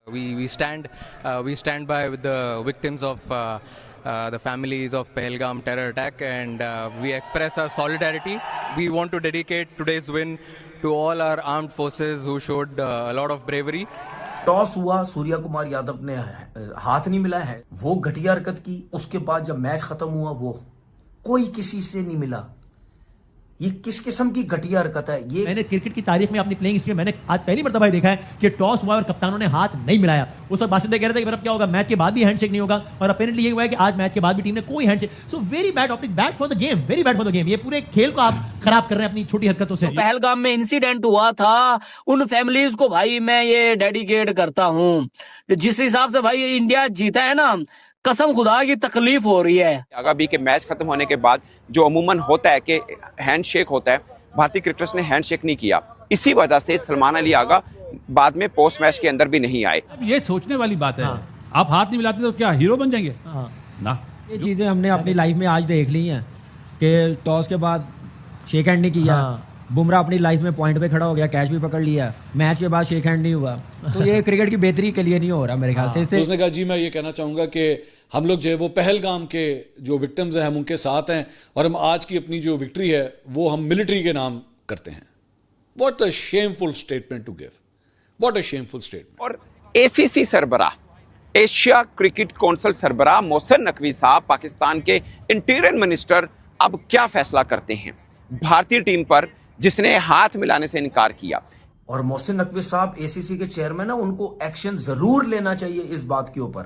We stand by with the victims of the families of Pahalgam terror attack, and we express our solidarity. We want to dedicate today's win to all our armed forces who showed a lot of bravery. Toss हुआ, सूर्या कुमार यादव ने हाथ नहीं मिलाया है, वो घटिया हरकत की। उसके बाद जब मैच खत्म हुआ वो कोई किसी से नहीं मिला। ये किस किस्म की घटिया हरकत है? ये मैंने क्रिकेट की तारीख में अपनी प्लेइंग हिस्ट्री में मैंने आज पहली मर्तबा देखा है कि टॉस हुआ और कप्तानों ने हाथ नहीं मिलाया। उस वक्त बासिंदे कह रहे थे कि अब क्या होगा, मैच के बाद भी हैंडशेक नहीं होगा, और अपेरेंटली ये हुआ है कि आज मैच के बाद भी टीम ने कोई handshake. So very bad optic, bad for the game, very bad for the game. ये पूरे खेल को आप खराब कर रहे हैं अपनी छोटी हरकतों से। पहलगाम में इंसिडेंट हुआ था, उन फैमिलीज को भाई मैं ये डेडिकेट करता हूं। जिस हिसाब से भाई इंडिया जीता है ना, कसम खुदा की तकलीफ हो रही है। आगा भी के मैच खत्म होने के बाद जो अमूमन होता है कि हैंडशेक होता है, भारतीय क्रिकेटर्स ने हैंडशेक नहीं किया। इसी वजह से सलमान अली आगा बाद में पोस्ट मैच के अंदर भी नहीं आए। अब ये सोचने वाली बात है, आप हाथ नहीं मिलाते तो क्या हीरो बन जाएंगे? ना, ये चीज़ें हमने अपनी लाइफ में आज देख ली हैं कि टॉस के बाद शेक हैंड नहीं किया। बुमराह अपनी लाइफ में पॉइंट पे खड़ा हो गया, कैच भी पकड़ लिया, मैच के बाद शेक हैंड नहीं हुआ। तो ये क्रिकेट की बेहतरी के लिए नहीं हो रहा मेरे ख्याल से। उसने कहा जी मैं ये कहना चाहूँगा कि हम लोग जो है वो पहलगाम के जो विक्टिम्स हैं हम उनके साथ हैं, और हम आज की अपनी जो विक्ट्री है वो हम मिलिट्री के नाम करते हैं। What a shameful statement to give. What a shameful statement. और ACC सरबराह, एशिया क्रिकेट काउंसिल सरबराह मोहसिन नकवी साहब, पाकिस्तान के इंटीरियर मिनिस्टर, अब क्या फैसला करते हैं भारतीय टीम पर जिसने हाथ मिलाने से इनकार किया। और मोहसिन नकवी साहब ACC के चेयरमैन है, उनको एक्शन जरूर लेना चाहिए इस बात के ऊपर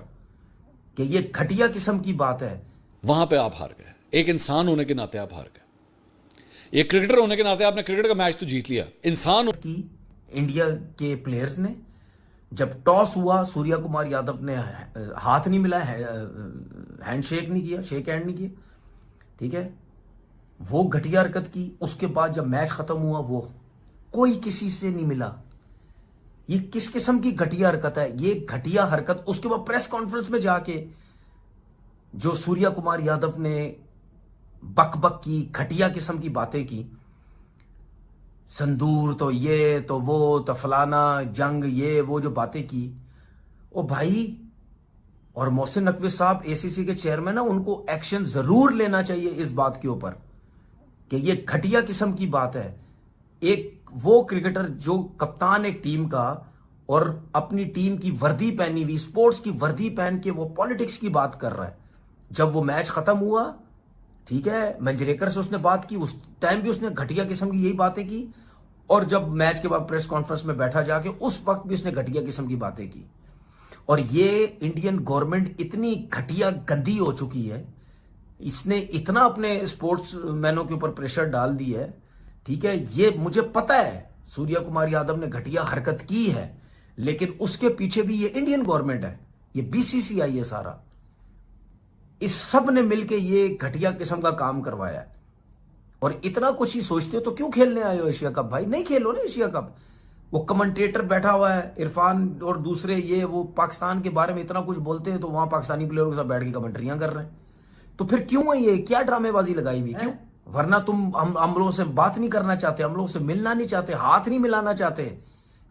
कि ये घटिया किस्म की बात है। वहां पे आप हार गए, एक इंसान होने के नाते आप हार गए, एक क्रिकेटर होने के नाते आपने क्रिकेट का मैच तो जीत लिया। इंसान की इंडिया के प्लेयर्स ने जब टॉस हुआ, सूर्या कुमार यादव ने हाथ नहीं मिलाया है, हैंडशेक नहीं किया, शेक हैंड नहीं किया, ठीक है, वो घटिया हरकत की। उसके बाद जब मैच खत्म हुआ वो कोई किसी से नहीं मिला। ये किस किस्म की घटिया हरकत है? ये घटिया हरकत। उसके बाद प्रेस कॉन्फ्रेंस में जाके जो सूर्या कुमार यादव ने बक बक की, घटिया किस्म की बातें की, संदूर तो ये तो वो तो फलाना जंग, ये वो जो बातें की, ओ भाई। और मोहसिन नकवी साहब ACC के चेयरमैन है, उनको एक्शन जरूर लेना चाहिए इस बात के ऊपर कि ये घटिया किस्म की बात है। एक वो क्रिकेटर जो कप्तान एक टीम का और अपनी टीम की वर्दी पहनी हुई, स्पोर्ट्स की वर्दी पहन के वो पॉलिटिक्स की बात कर रहा है। जब वो मैच खत्म हुआ, ठीक है, मंजरेकर से उसने बात की, उस टाइम भी उसने घटिया किस्म की यही बातें की, और जब मैच के बाद प्रेस कॉन्फ्रेंस में बैठा जाके उस वक्त भी उसने घटिया किस्म की बातें की। और ये इंडियन गवर्नमेंट इतनी घटिया गंदी हो चुकी है, इसने इतना अपने स्पोर्ट्स मैनों के ऊपर प्रेशर डाल दी है, ठीक है। ये मुझे पता है सूर्या कुमार यादव ने घटिया हरकत की है, लेकिन उसके पीछे भी ये इंडियन गवर्नमेंट है, ये BCCI है सारा, इस सब ने मिलके ये घटिया किस्म का काम करवाया है। और इतना कुछ ही सोचते हो तो क्यों खेलने आए हो एशिया कप? भाई नहीं खेलो ना एशिया कप। वो कमेंटेटर बैठा हुआ है इरफान और दूसरे, ये वो पाकिस्तान के बारे में इतना कुछ बोलते हैं, तो वहां पाकिस्तानी प्लेयरों के साथ बैठ के कमेंट्रियां कर रहे हैं। तो फिर क्यों है ये, क्या ड्रामेबाजी लगाई हुई, क्यों? वरना तुम हम लोगों से बात नहीं करना चाहते, हम लोगों से मिलना नहीं चाहते, हाथ नहीं मिलाना चाहते।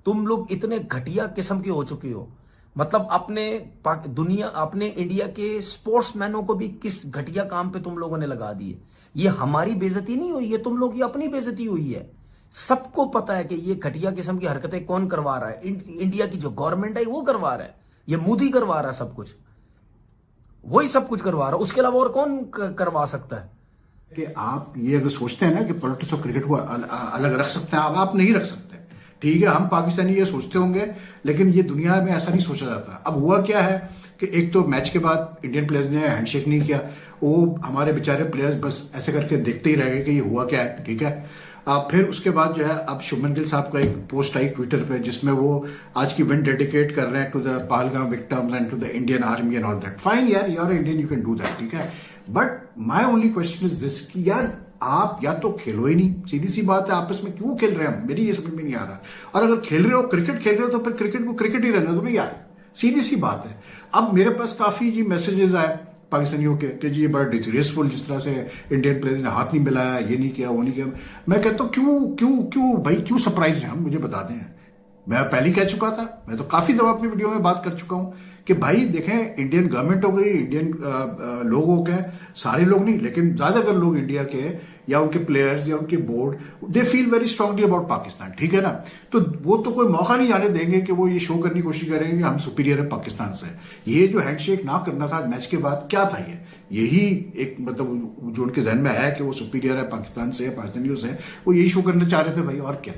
तुम लोग इतने घटिया किस्म के हो चुके हो। मतलब अपने इंडिया के स्पोर्ट्समैनों को भी किस घटिया काम पे तुम लोगों ने लगा दिए। ये हमारी बेइज्जती नहीं हुई है, तुम लोग, ये अपनी बेइज्जती हुई है। सबको पता है कि ये घटिया किस्म की हरकतें कौन करवा रहा है। इंडिया की जो गवर्नमेंट है वो करवा रहा है, ये मोदी करवा रहा है सब कुछ, वही सब कुछ करवा रहा है। उसके अलावा और कौन करवा सकता है? कि आप ये अगर सोचते हैं ना कि पॉलिटिक्स और क्रिकेट को अलग रख सकते हैं, आप नहीं रख सकते। ठीक है, हम पाकिस्तानी ये सोचते होंगे, लेकिन ये दुनिया में ऐसा नहीं सोचा जाता। अब हुआ क्या है कि एक तो मैच के बाद इंडियन प्लेयर्स ने हैंडशेक नहीं किया, वो हमारे बेचारे प्लेयर्स बस ऐसे करके देखते ही रह गए कि ये हुआ क्या है, ठीक है। फिर उसके बाद जो है अब शुभमन गिल साहब का एक पोस्ट आई ट्विटर पे, जिसमें वो आज की विन डेडिकेट कर रहे हैं to the Pahalgam victims and to the Indian army and all that. Fine यार, you are Indian, you can do that, ठीक है। But my only question is this कि यार आप या तो खेलो ही नहीं, सीधी सी बात है, आपस में क्यों खेल रहे हैं हम, मेरी ये समझ में नहीं आ रहा। और अगर खेल रहे हो, क्रिकेट खेल रहे हो, तो फिर क्रिकेट को क्रिकेट ही रहने दो ना यार, सीधी सी बात है। अब मेरे पास काफी जी मैसेजेस आए पाकिस्तानियों के कि जी ये बड़ा डिसग्रेसफुल, जिस तरह से इंडियन प्लेयर्स ने हाथ नहीं मिलाया, ये नहीं किया, वो नहीं किया। मैं कहता हूँ क्यों क्यों क्यों भाई, क्यों सरप्राइज है हम, मुझे बता दें। मैं पहले कह चुका था, मैं तो काफी दफा अपनी वीडियो में बात कर चुका हूं कि भाई देखें, इंडियन गवर्नमेंट हो गई, इंडियन लोग हो गए, सारे लोग नहीं लेकिन ज्यादातर लोग इंडिया के या उनके प्लेयर्स या उनके board, they feel very strongly about Pakistan, ठीक है ना। तो वो तो कोई मौका नहीं आने देंगे कि वो ये शो करने की कोशिश करेंगे कि हम सुपीरियर है पाकिस्तान से। ये जो हैंडशेक ना करना था मैच के बाद, क्या था यही एक मतलब जो उनके जहन में है कि वो सुपीरियर है पाकिस्तान से, पाकिस्तानियों से, वो यही शो करना चाह रहे थे भाई, और क्या।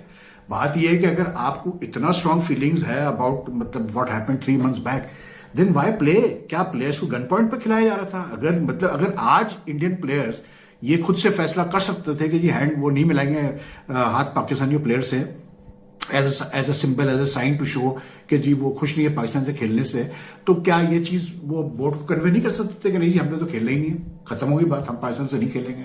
बात यह है कि अगर आपको इतना स्ट्रांग फीलिंग्स है अबाउट मतलब what happened 3 months back, then why play? क्या प्लेयर्स को गन पॉइंट पे खिलाया जा रहा था? अगर आज इंडियन प्लेयर्स ये खुद से फैसला कर सकते थे कि जी हैंड वो नहीं मिलाएंगे हाथ पाकिस्तानी प्लेयर से, as a symbol, as a sign to show कि जी वो खुश नहीं है पाकिस्तान से खेलने से, तो क्या ये चीज वो बोर्ड को कन्वे नहीं कर सकते थे कि नहीं जी हमने तो खेलना ही नहीं है, खत्म होगी बात, हम पाकिस्तान से नहीं खेलेंगे।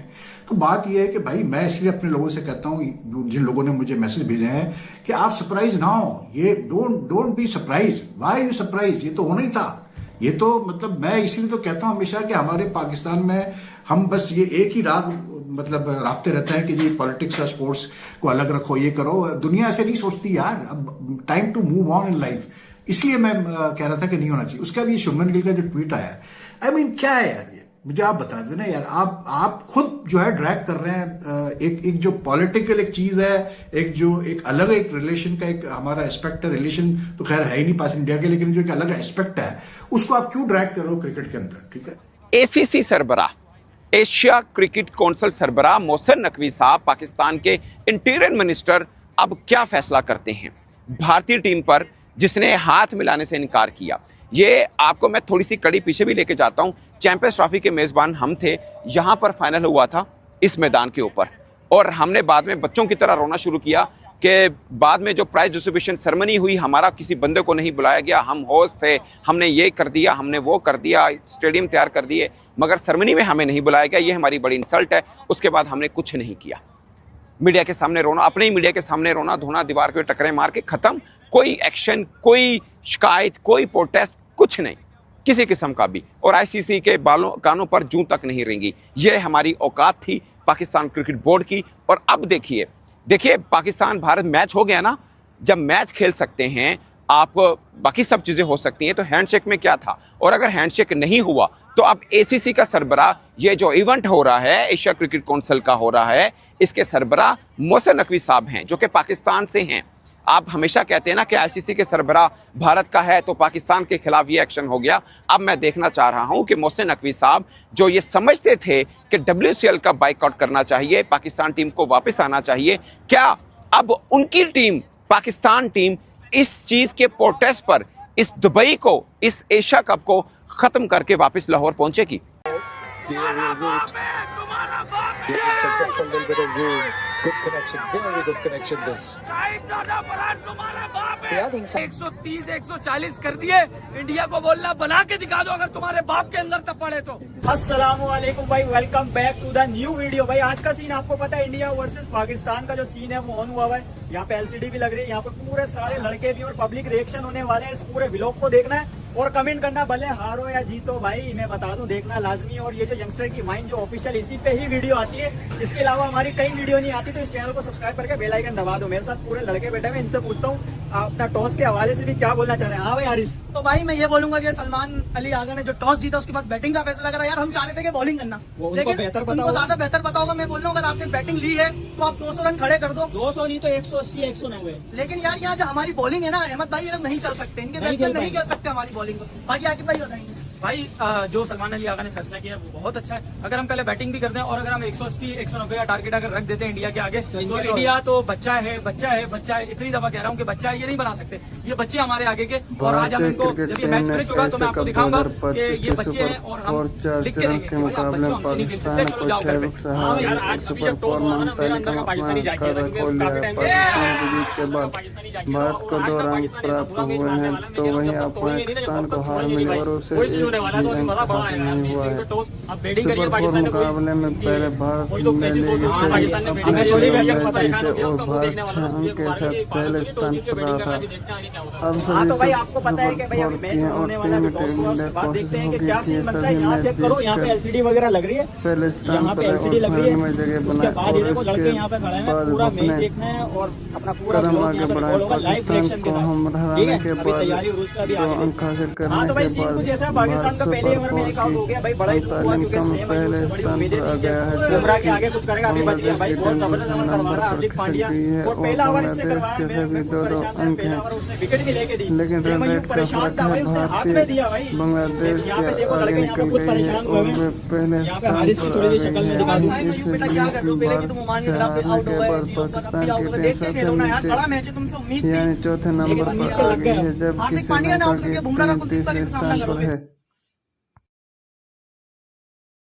तो बात यह है कि भाई मैं इसलिए अपने लोगों से कहता हूं, जिन लोगों ने मुझे मैसेज भेजे हैं कि आप सरप्राइज ना हो, ये don't be surprise. Why you surprise? ये तो होना ही था। ये तो मतलब मैं इसलिए तो कहता हूं हमेशा कि हमारे पाकिस्तान में हम बस ये एक ही राग मतलब राबते रहता है कि जी पॉलिटिक्स और स्पोर्ट्स को अलग रखो, ये करो। दुनिया ऐसे नहीं सोचती यार, अब time to move on in life. इसलिए मैं कह रहा था कि नहीं होना चाहिए। उसका भी शुभमन गिल का जो ट्वीट आया, आई मीन क्या है यार, ये मुझे आप बता देना यार। आप खुद जो है ड्रैग कर रहे हैं एक जो पॉलिटिकल एक चीज है, एक अलग एक रिलेशन का एक हमारा एस्पेक्ट है। रिलेशन तो खैर है ही नहीं पास इंडिया के, लेकिन जो एक अलग एस्पेक्ट है उसको आप क्यों ड्रैग कर रहे हो क्रिकेट के अंदर, ठीक है। एसीसी सरबराह, एशिया क्रिकेट काउंसिल सरबराह मोहसिन नकवी साहब, पाकिस्तान के इंटीरियर मिनिस्टर, अब क्या फैसला करते हैं भारतीय टीम पर जिसने हाथ मिलाने से इनकार किया। ये आपको मैं थोड़ी सी कड़ी पीछे भी लेके जाता हूं। चैंपियंस ट्रॉफी के मेजबान हम थे, यहां पर फाइनल हुआ था इस मैदान के ऊपर, और हमने बाद में बच्चों की तरह रोना शुरू किया कि बाद में जो प्राइज डिस्ट्रीब्यूशन सेरेमनी हुई, हमारा किसी बंदे को नहीं बुलाया गया, हम होस्ट थे, हमने ये कर दिया, हमने वो कर दिया, स्टेडियम तैयार कर दिए, मगर सेरेमनी में हमें नहीं बुलाया गया। ये हमारी बड़ी इंसल्ट है। उसके बाद हमने कुछ नहीं किया। मीडिया के सामने रोना, अपने ही मीडिया के सामने रोना धोना, दीवार के टकरे मार के खत्म। कोई एक्शन, कोई शिकायत, कोई प्रोटेस्ट, कुछ नहीं किसी किस्म का भी। और आईसीसी के कानों पर जूं तक नहीं रेंगी। ये हमारी औकात थी पाकिस्तान क्रिकेट बोर्ड की। और अब देखिए पाकिस्तान भारत मैच हो गया ना, जब मैच खेल सकते हैं आप, बाकी सब चीजें हो सकती हैं, तो हैंडशेक में क्या था? और अगर हैंडशेक नहीं हुआ तो अब एसीसी का सरबराह, ये जो इवेंट हो रहा है एशिया क्रिकेट काउंसिल का हो रहा है, इसके सरबराह मोहसिन नकवी साहब हैं जो कि पाकिस्तान से हैं। आप हमेशा कहते हैं ना कि आईसीसी के सरबराह भारत का है, तो पाकिस्तान के खिलाफ ये एक्शन हो गया। अब मैं देखना चाह रहा हूं कि मोहसिन नकवी साहब जो ये समझते थे कि WCL का बाइकआउट करना चाहिए, पाकिस्तान टीम को वापस आना चाहिए, क्या अब उनकी टीम, पाकिस्तान टीम, इस चीज के प्रोटेस्ट पर इस दुबई को, इस एशिया कप को खत्म करके वापस लाहौर पहुंचेगी? Good connection, very good connection this. 130, 140 कर दिए। इंडिया को बोलना बना के दिखा दो अगर तुम्हारे बाप के अंदर तब पड़े तो। अस्सलामुअलैकुम भाई, welcome back to the new video. भाई आज का सीन आपको पता है, इंडिया वर्सेस पाकिस्तान का जो सीन है वो ऑन हुआ है। यहाँ पे LCD भी लग रही है, यहाँ पे पूरे सारे लड़के भी और पब्लिक रिएक्शन होने वाले हैं। इस पूरे व्लॉग को देखना है और कमेंट करना, भले हारो या जीतो भाई मैं बता दूं देखना लाजमी। और ये जो यंगस्टर की माइंड जो ऑफिशियल, इसी पे ही वीडियो आती है, इसके अलावा हमारी कई वीडियो नहीं आती। तो इस चैनल को सब्सक्राइब करके बेल आइकन दबा दो। मेरे साथ पूरे लड़के बैठे हुए, इनसे पूछता हूँ अपना टॉस के हवाले से भी क्या बोलना चाह रहे हैं। हाँ भाई हारिस। तो भाई मैं ये बोलूंगा कि सलमान अली आगा ने जो टॉस जीता उसके बाद बैटिंग का फैसला करा। यार हम चाह रहे थे कि बॉलिंग करना, लेकिन उनको ज्यादा बेहतर पता होगा। मैं बोल रहा हूँ अगर आपने बैटिंग ली है तो आप 200 रन खड़े कर दो। 200 नहीं तो 180, 190। लेकिन यार यहाँ जो हमारी बॉलिंग है ना, अहमद भाई ये लोग नहीं चल सकते, इनके बैट्समैन नहीं खेल सकते हमारी बॉलिंग को। बाकी आकिब भाई बताएंगे। भाई जो सलमान अली आगा ने फैसला किया वो बहुत अच्छा है। अगर हम पहले बैटिंग भी करते हैं और अगर हम 180, 190 का टारगेट अगर रख देते हैं इंडिया के आगे, तो इंडिया तो बच्चा है। इतनी दफा कह रहा हूँ कि बच्चा है, ये नहीं बना सकते। ये बच्चे हमारे आगे के, और आज हम इनको जब ये मैच शुरू होगा तो मैं आपको दिखाऊंगा कि ये बच्चे हैं और हम लिख के देंगे। मुकाबले में पाकिस्तान को 6 विकेट आज अभी जब टॉस हुआ ना, मेरे अंदर का पाकिस्तानी जाके पाकिस्तान की जीत के बाद भारत को 2 रन प्राप्त हुए हैं, तो वहीं अफगानिस्तान को हार मिली और उसे होने वाला है, तो अभी मजा बड़ा है यार। नहीं हुआ है। तो टॉस अब बैटिंग करी है सुपर 4 पाकिस्तान ने, मुकाबले में पहले भारत कोई तो ने कैसी सोच लीग रहा है पाकिस्तान ने अपने बैटिंग शो करी है, मैच पता है जीते खान और उसका मुंह देखने वाला भारत है, उनके साथ पहले स्थान पर रहा था। अब हाँ तो सभी भाई आपको पता है कि भाई अभी सुपर मैच 4 होने किए वाला और है, टॉस हुआ, उसके बाद कोशिश देखते हैं कि होगी क्या कि ये सीन बनता है। सभी यहाँ मैच चेक करो, यहाँ पे जीतकर एलसीडी वगैरह लग रही है, पहले स्थान यहाँ पर पे है एलसीडी और लग रही है। फाइनल में जगह उसके बनाए बाद और ये देखो लड़के इसके यहाँ पे खड़े हैं, बाद पूरा मैच अपने देखना है और अपना पूरा कदम ब्लॉग आगे यहाँ पे बढ़ाए। रिकॉर्ड होगा लाइव पाकिस्तान रिएक्शन के को साथ। हम ठीक हराने है, के अभी बाद तैयारी और उसका भी 2 आगे अंक हासिल हाँ करने तो भाई के सीन बाद कुछ ऐसा है, पाकिस्तान भारत का पहले सुपर ओवर में 4 एक आउट हो गया भाई, बड़ा ही दुख हुआ तालीम क्योंकि कम सेम भाई पहले उससे बड़ी स्थान उम्मीदें पर आ थी गया है, कि बुमराह के आगे कुछ करेगा, अभी बच गया बांग्लादेश भाई, की बहुत टीम जबरदस्त दूसरे रन करवा नंबर रहा है पर हार्दिक खिसक पांड्या। गई है और और पहला ओवर इससे बांग्लादेश करवाया, के मैं सभी खुद 2-2 परेशान था, अंक पहला हैं। ओवर उसने विकेट भी लेके दी, लेकिन रन सेम रेट का परेशान फर्क था है। भाई, उसने हाथ में दिया भाई। बांग्लादेश यहाँ पे के देखो आगे लड़के यहाँ पे निकल खुद गई है परेशान हुए और हैं। वे पहले यहाँ पे स्थान हारिस की पर थोड़ी आ सी गई शक्ल में दिखा दूं। है। इस बेटा क्या कर रहे हो, पहले कि तुम लीग ओमान से के खिलाफ हारने आउट के हो गए, बाद जीरो पर पाकिस्तान आउट की हो गए, टीम देख के सबसे खेलो ना यार, बड़ा नीचे मैच है, तुमसे उम्मीद थी। यानी चौथे नंबर लेकिन पर उम्मीद आ लग गई गया। है, जबकि हार्दिक पांड्या ने श्रीलंका आउट की करके बुमराह का टीम कुलदीप का तीसरे भी सामना स्थान पर करोगे। है।